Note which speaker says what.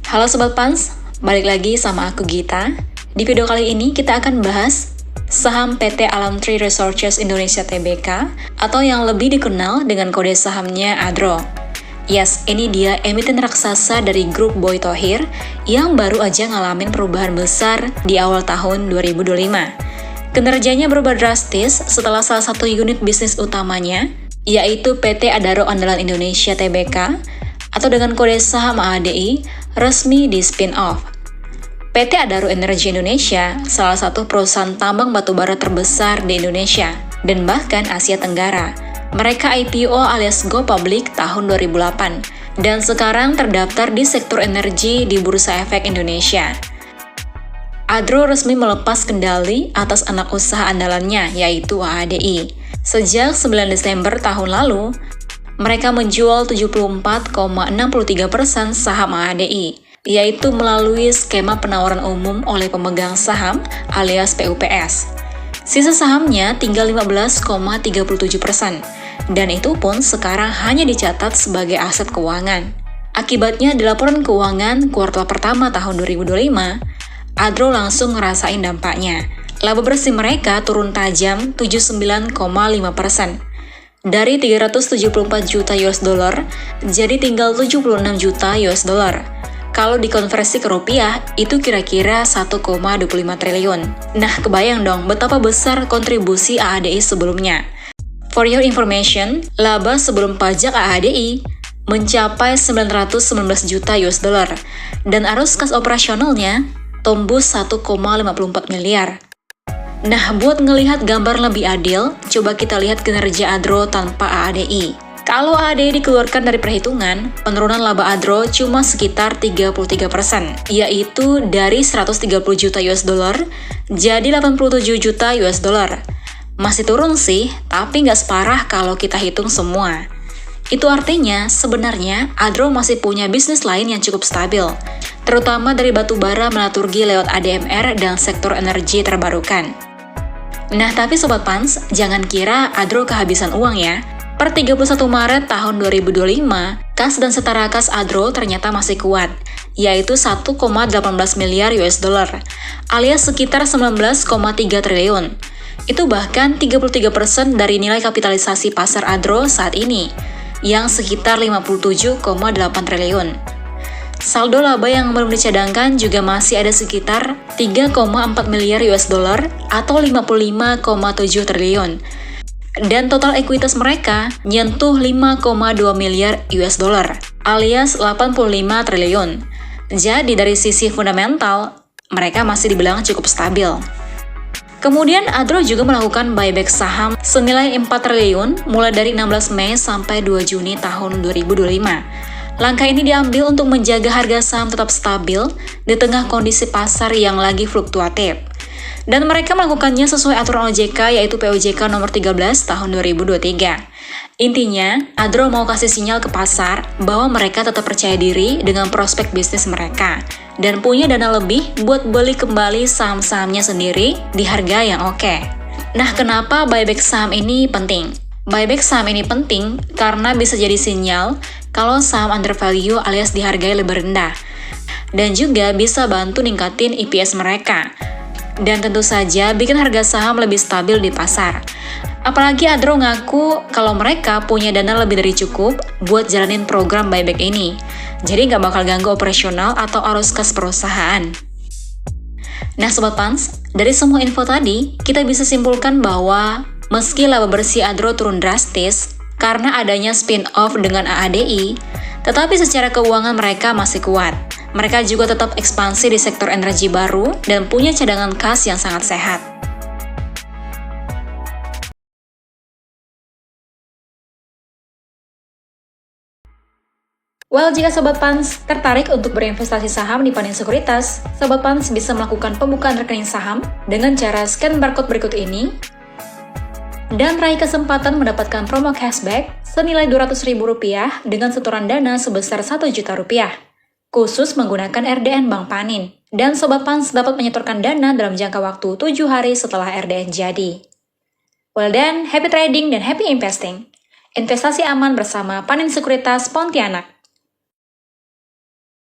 Speaker 1: Halo Sobat Pans, balik lagi sama aku Gita. Di video kali ini kita akan bahas saham PT Alam Tree Resources Indonesia Tbk atau yang lebih dikenal dengan kode sahamnya ADRO. Yes, ini dia emiten raksasa dari grup Boy Thohir yang baru aja ngalamin perubahan besar di awal tahun 2025. Kinerjanya berubah drastis setelah salah satu unit bisnis utamanya, yaitu PT Adaro Andalan Indonesia Tbk atau dengan kode saham AADI, resmi di spin-off. PT Adaro Energi Indonesia, salah satu perusahaan tambang batubara terbesar di Indonesia dan bahkan Asia Tenggara. Mereka IPO alias go public tahun 2008 dan sekarang terdaftar di sektor energi di Bursa Efek Indonesia. ADRO resmi melepas kendali atas anak usaha andalannya, yaitu AADI. Sejak 9 Desember tahun lalu, mereka menjual 74,63% saham AADI, yaitu melalui skema penawaran umum oleh pemegang saham alias PUPS. Sisa sahamnya tinggal 15,37%, dan itu pun sekarang hanya dicatat sebagai aset keuangan. Akibatnya di laporan keuangan kuartal pertama tahun 2025, ADRO langsung ngerasain dampaknya. Laba bersih mereka turun tajam 79,5%. Dari 374 juta US dollar jadi tinggal 76 juta US dollar. Kalau dikonversi ke rupiah, itu kira-kira 1,25 triliun. Nah, kebayang dong betapa besar kontribusi AADI sebelumnya. For your information, laba sebelum pajak AADI mencapai 919 juta US dollar dan arus kas operasionalnya tembus 1,54 miliar. Nah, buat ngelihat gambar lebih adil, coba kita lihat kinerja ADRO tanpa AADI. Kalau AADI dikeluarkan dari perhitungan, penurunan laba ADRO cuma sekitar 33%, yaitu dari 130 juta US dollar jadi 87 juta US dollar. Masih turun sih, tapi nggak separah kalau kita hitung semua. Itu artinya, sebenarnya ADRO masih punya bisnis lain yang cukup stabil, terutama dari batubara melaturgi lewat ADMR dan sektor energi terbarukan. Nah, tapi Sobat Pans, jangan kira ADRO kehabisan uang ya. Per 31 Maret tahun 2025, kas dan setara kas ADRO ternyata masih kuat, yaitu 1,18 miliar US dollar, alias sekitar 19,3 triliun. Itu bahkan 33% dari nilai kapitalisasi pasar ADRO saat ini, yang sekitar 57,8 triliun. Saldo laba yang belum dicadangkan juga masih ada sekitar 3,4 miliar US dollar atau 55,7 triliun. Dan total ekuitas mereka nyentuh 5,2 miliar US dollar alias 85 triliun. Jadi dari sisi fundamental, mereka masih dibilang cukup stabil. Kemudian ADRO juga melakukan buyback saham senilai 4 triliun mulai dari 16 Mei sampai 2 Juni tahun 2025. Langkah ini diambil untuk menjaga harga saham tetap stabil di tengah kondisi pasar yang lagi fluktuatif. Dan mereka melakukannya sesuai aturan OJK yaitu POJK nomor 13 tahun 2023. Intinya, ADRO mau kasih sinyal ke pasar bahwa mereka tetap percaya diri dengan prospek bisnis mereka dan punya dana lebih buat beli kembali saham-sahamnya sendiri di harga yang oke. Nah, kenapa buyback saham ini penting? Buyback saham ini penting karena bisa jadi sinyal kalau saham undervalue alias dihargai lebih rendah. Dan juga bisa bantu ningkatin EPS mereka. Dan tentu saja bikin harga saham lebih stabil di pasar. Apalagi ADRO ngaku kalau mereka punya dana lebih dari cukup buat jalanin program buyback ini. Jadi nggak bakal ganggu operasional atau arus kas perusahaan. Nah Sobat Pans, dari semua info tadi, kita bisa simpulkan bahwa meski laba bersih ADRO turun drastis karena adanya spin-off dengan AADI, tetapi secara keuangan mereka masih kuat. Mereka juga tetap ekspansi di sektor energi baru dan punya cadangan kas yang sangat sehat. Well, jika Sobat Pans tertarik untuk berinvestasi saham di Panin Sekuritas, Sobat Pans bisa melakukan pembukaan rekening saham dengan cara scan barcode berikut ini dan raih kesempatan mendapatkan promo cashback senilai Rp200.000 dengan setoran dana sebesar Rp1 juta, khusus menggunakan RDN Bank Panin. Dan Sobat Pans dapat menyetorkan dana dalam jangka waktu 7 hari setelah RDN jadi. Well then, happy trading dan happy investing. Investasi aman bersama Panin Sekuritas Pontianak.